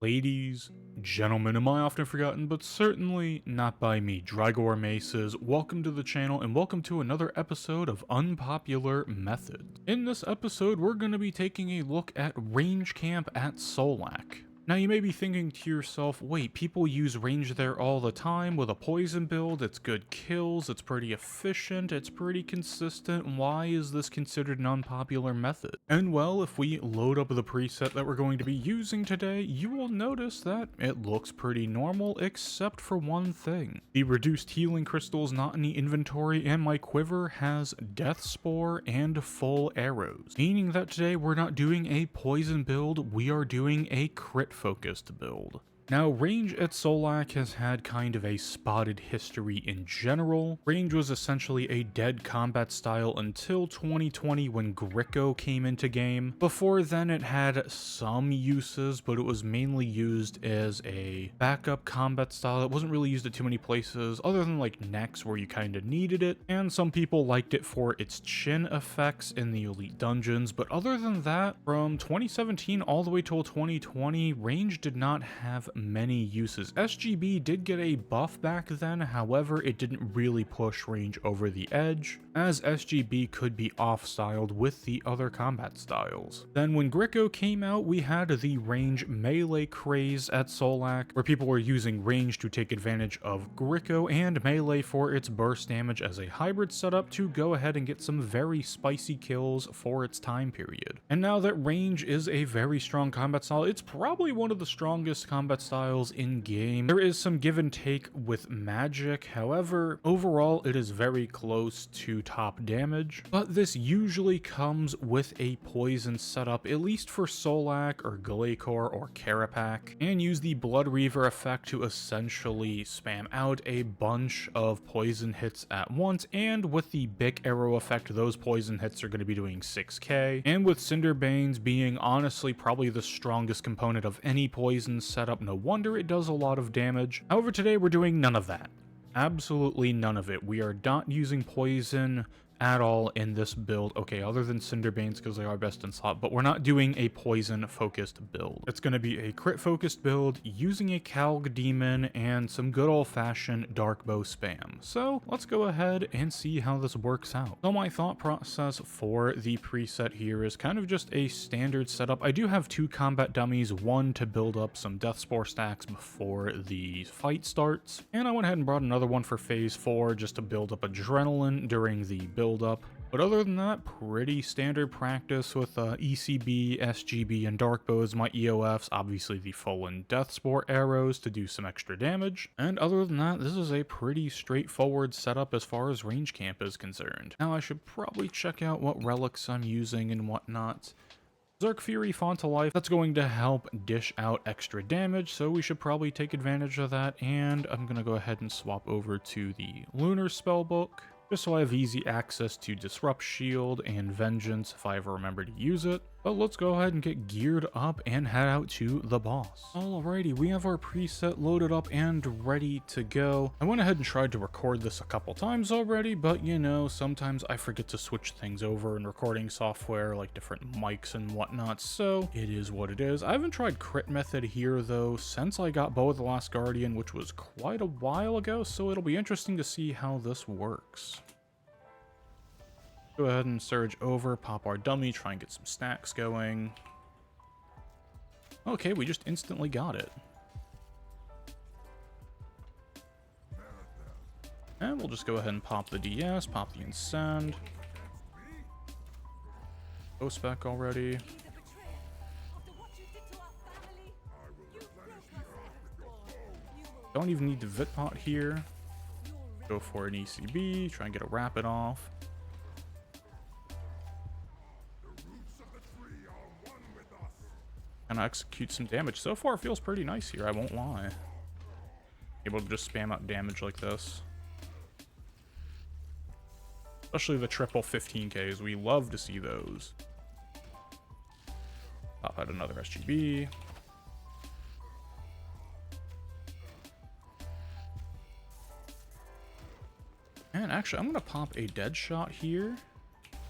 Ladies, gentlemen, am I often forgotten, but certainly not by me, Drygor Maces. Welcome to the channel and welcome to another episode of Unpopular Methods. In this episode, we're going to be taking a look at range camp at Solak. Now you may be thinking to yourself, wait, people use range there all the time with a poison build, it's good kills, it's pretty efficient, it's pretty consistent, why is this considered an unpopular method? And well, if we load up the preset that we're going to be using today, you will notice that it looks pretty normal except for one thing. The reduced healing crystals not in the inventory and my quiver has death spore and full arrows, meaning that today we're not doing a poison build, we are doing a crit focused build. Now, range at Solak has had kind of a spotted history in general. Range was essentially a dead combat style until 2020 when Gricko came into game. Before then it had some uses, but it was mainly used as a backup combat style. It wasn't really used at too many places, other than like Nex where you kind of needed it, and some people liked it for its chin effects in the elite dungeons, but other than that, from 2017 all the way till 2020, range did not have many uses. SGB did get a buff back then, however it didn't really push range over the edge, as SGB could be off-styled with the other combat styles. Then when Gricko came out, we had the range melee craze at Solak, where people were using range to take advantage of Gricko and melee for its burst damage as a hybrid setup to go ahead and get some very spicy kills for its time period. And now that range is a very strong combat style, it's probably one of the strongest combat styles in game. There is some give and take with magic, however, overall it is very close to top damage, but this usually comes with a poison setup, at least for Solak or Glacier or Carapac, and use the Blood Reaver effect to essentially spam out a bunch of poison hits at once, and with the Bic Arrow effect, those poison hits are going to be doing 6k, and with Cinderbanes being honestly probably the strongest component of any poison setup, no wonder it does a lot of damage. However, today we're doing none of that. Absolutely none of it. We are not using poison at all in this build. Okay, other than Cinderbanes because they are best in slot, but we're not doing a poison focused build. It's going to be a crit focused build using a Calg Demon and some good old fashioned dark bow spam. So let's go ahead and see how this works out. So my thought process for the preset here is kind of just a standard setup. I do have two combat dummies, one to build up some death spore stacks before the fight starts, and I went ahead and brought another one for phase 4 just to build up adrenaline during the build up. But other than that, pretty standard practice with ECB, SGB, and Dark Bows, my EOFs, obviously the full and Death Spore arrows to do some extra damage. And other than that, this is a pretty straightforward setup as far as range camp is concerned. Now I should probably check out what relics I'm using and whatnot. Zerk Fury Font to Life, that's going to help dish out extra damage, so we should probably take advantage of that, and I'm going to go ahead and swap over to the Lunar Spellbook, just so I have easy access to Disrupt Shield and Vengeance if I ever remember to use it. But let's go ahead and get geared up and head out to the boss. Alrighty, we have our preset loaded up and ready to go. I went ahead and tried to record this a couple times already, but you know, sometimes I forget to switch things over in recording software, like different mics and whatnot, so it is what it is. I haven't tried crit method here though since I got Bow of the Last Guardian, which was quite a while ago, so it'll be interesting to see how this works. Go ahead and surge over, pop our dummy, try and get some stacks going. Okay, we just instantly got it. And we'll just go ahead and pop the DS, pop the Incend. Go spec already. Don't even need the Vitpot here. Go for an ECB, try and get a Rapid off. And execute some damage. So far, it feels pretty nice here, I won't lie. Able to just spam out damage like this. Especially the triple 15Ks, we love to see those. Pop out another SGB. And actually, I'm going to pop a dead shot here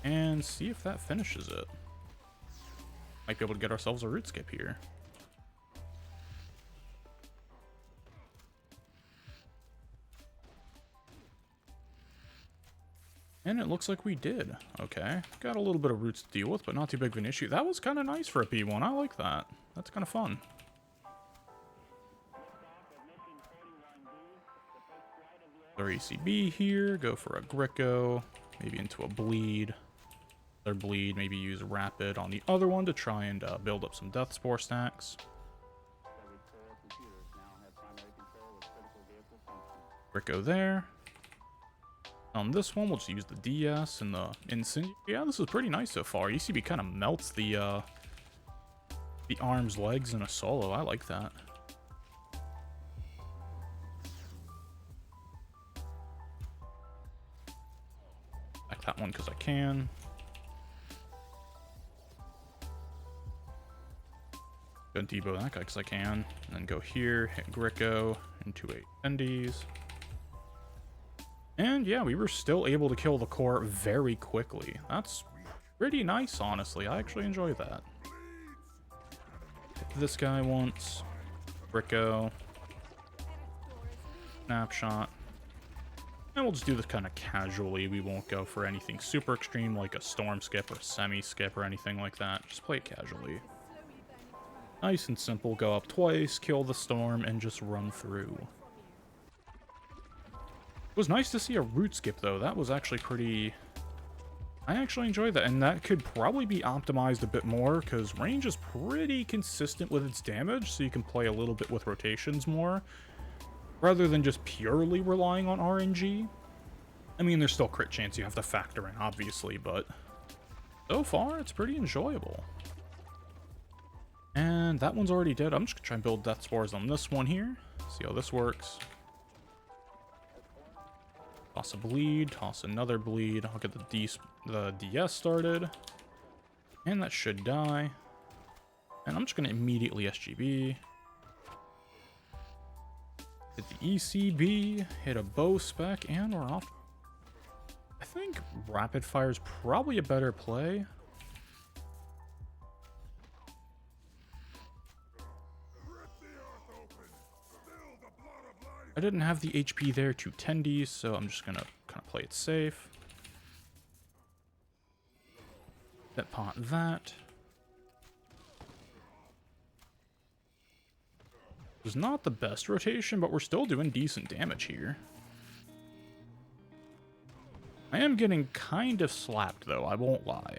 and see if that finishes it. Might be able to get ourselves a root skip here. And it looks like we did. Okay. Got a little bit of roots to deal with, but not too big of an issue. That was kind of nice for a P1. I like that. That's kind of fun. Our ECB here. Go for a Greco. Maybe into a bleed. Another bleed. Maybe use Rapid on the other one to try and build up some Death Spore stacks. Greco there. On this one, we'll just use the DS and the Incendiary. Yeah, this is pretty nice so far. ECB kind of melts the arms, legs in a solo. I like that. Back that one because I can. Go debo that guy because I can. And then go here, hit Greco into a Tendies. And yeah, we were still able to kill the core very quickly. That's pretty nice, honestly. I actually enjoy that. Hit this guy once. Greco. Snapshot. And we'll just do this kind of casually. We won't go for anything super extreme like a storm skip or semi skip or anything like that. Just play it casually. Nice and simple. Go up twice, kill the storm, and just run through. It was nice to see a root skip though. That was actually pretty... I actually enjoyed that, and that could probably be optimized a bit more because range is pretty consistent with its damage, so you can play a little bit with rotations more rather than just purely relying on RNG. I mean, there's still crit chance you have to factor in, obviously, but so far it's pretty enjoyable. And that one's already dead. I'm just gonna try and build Death Spores on this one here. See how this works. Toss a bleed, toss another bleed. I'll get the DS started. And that should die. And I'm just going to immediately SGB. Hit the ECB, hit a bow spec, and we're off. I think Rapid Fire is probably a better play. I didn't have the HP there to Tendies, so I'm just gonna kind of play it safe. That pot that. It was not the best rotation, but we're still doing decent damage here. I am getting kind of slapped though, I won't lie.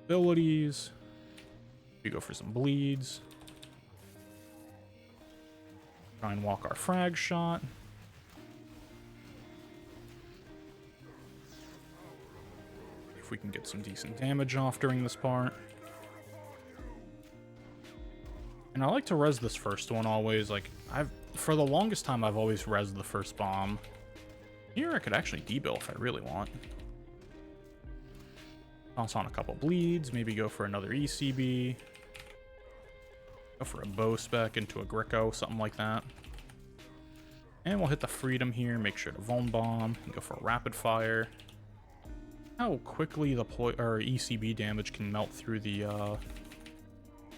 Abilities. We go for some bleeds. Try and walk our frag shot. If we can get some decent damage off during this part. And I like to res this first one always. Like, for the longest time, I've always resed the first bomb. Here, I could actually debuff if I really want. Toss on a couple bleeds, maybe go for another ECB. Go for a bow spec into a Greco, something like that. And we'll hit the freedom here, make sure to Vuln Bomb, and go for a rapid fire. How quickly the ECB damage can melt through the...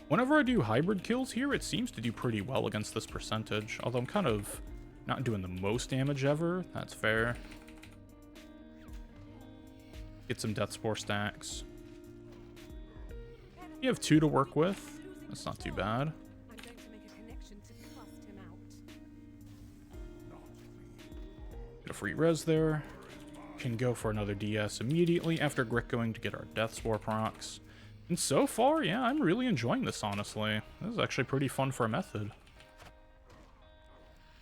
Whenever I do hybrid kills here, it seems to do pretty well against this percentage. Although I'm kind of not doing the most damage ever. That's fair. Get some Death Spore stacks. You have 2 to work with. That's not too bad. Get a free res there. Can go for another DS immediately after Grecoing to get our Death Spore procs. And so far, yeah, I'm really enjoying this, honestly. This is actually pretty fun for a method.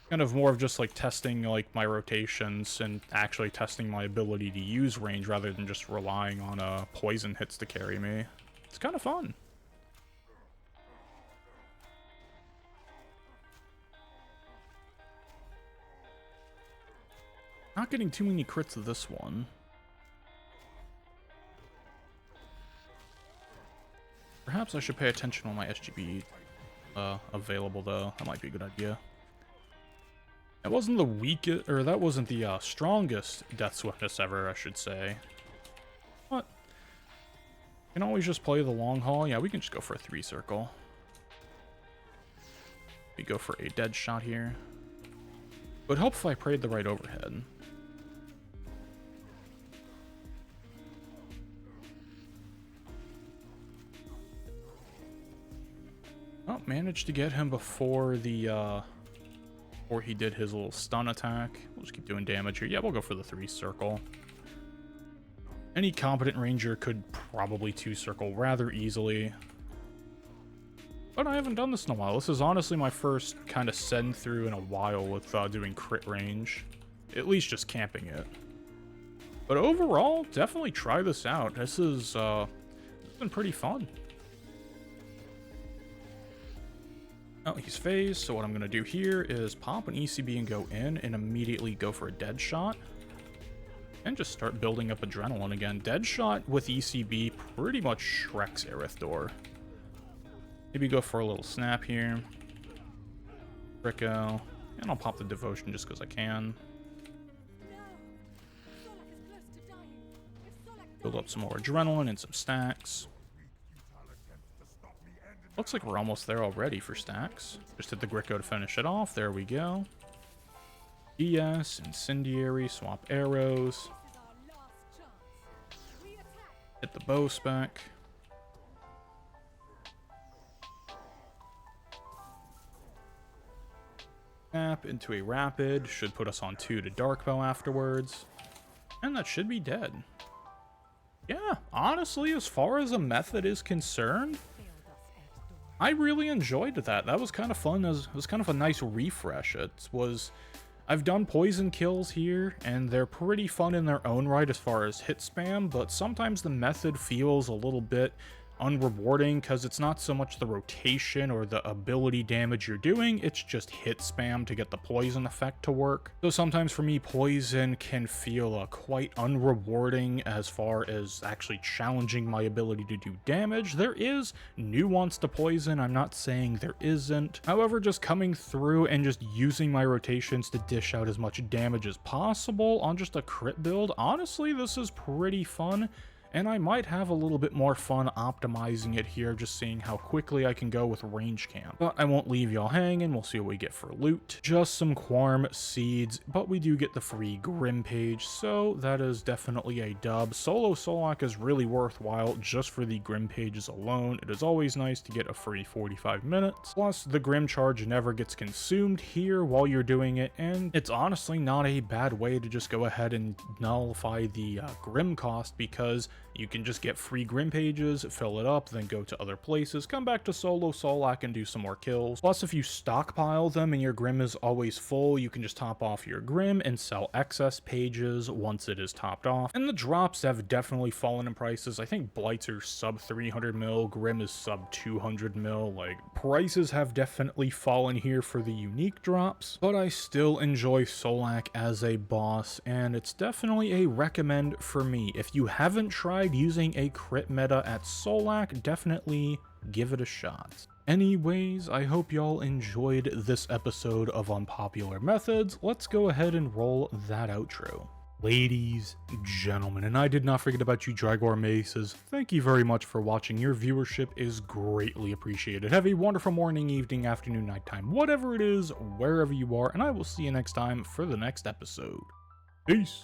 Kind of more of just like testing like my rotations and actually testing my ability to use range rather than just relying on poison hits to carry me. It's kind of fun. Not getting too many crits of this one. Perhaps I should pay attention on my SGB available though. That might be a good idea. That wasn't the weakest, or that wasn't the strongest Death Swiftness ever, I should say. But you can always just play the long haul. Yeah, we can just go for a 3 circle. We go for a dead shot here. It would help if I prayed the right overhead. Oh, managed to get him before the, before he did his little stun attack. We'll just keep doing damage here. Yeah, we'll go for the 3 circle. Any competent ranger could probably 2 circle rather easily. But I haven't done this in a while. This is honestly my first kind of send through in a while with doing crit range. At least just camping it. But overall, definitely try this out. This is it's been pretty fun. Oh, he's phased, so what I'm going to do here is pop an ECB and go in and immediately go for a dead shot. And just start building up adrenaline again. Dead shot with ECB pretty much Shreks Erithor. Maybe go for a little snap here. Rico. And I'll pop the devotion just because I can. Build up some more adrenaline and some stacks. Looks like we're almost there already for stacks. Just hit the Gricko to finish it off. There we go. ES, Incendiary, swap arrows. Hit the bow spec. Snap into a rapid. Should put us on 2 to dark bow afterwards. And that should be dead. Yeah, honestly, as far as a method is concerned, I really enjoyed that. That was kind of fun. It was kind of a nice refresh. I've done poison kills here, and they're pretty fun in their own right as far as hit spam, but sometimes the method feels a little bit unrewarding because it's not so much the rotation or the ability damage you're doing, it's just hit spam to get the poison effect to work. So sometimes for me, poison can feel quite unrewarding as far as actually challenging my ability to do damage. There is nuance to poison, I'm not saying there isn't. However, just coming through and just using my rotations to dish out as much damage as possible on just a crit build, honestly, this is pretty fun. And I might have a little bit more fun optimizing it here, just seeing how quickly I can go with range camp. But I won't leave y'all hanging, we'll see what we get for loot. Just some Quarm seeds, but we do get the free Grim page, so that is definitely a dub. Solo Solak is really worthwhile just for the Grim pages alone. It is always nice to get a free 45 minutes. Plus, the Grim charge never gets consumed here while you're doing it, and it's honestly not a bad way to just go ahead and nullify the Grim cost, because you can just get free Grim pages, fill it up, then go to other places, come back to Solo Solak and do some more kills. Plus, if you stockpile them and your Grim is always full, you can just top off your Grim and sell excess pages once it is topped off. And the drops have definitely fallen in prices. I think Blights are sub 300 mil, Grim is sub 200 mil. Like, prices have definitely fallen here for the unique drops, but I still enjoy Solak as a boss, and it's definitely a recommend for me. If you haven't tried using a crit meta at Solak, definitely give it a shot. Anyways, I hope y'all enjoyed this episode of Unpopular Methods. Let's go ahead and roll that outro. Ladies, gentlemen, and I did not forget about you Drygor Maces. Thank you very much for watching. Your viewership is greatly appreciated. Have a wonderful morning, evening, afternoon, nighttime, whatever it is, wherever you are, and I will see you next time for the next episode. Peace.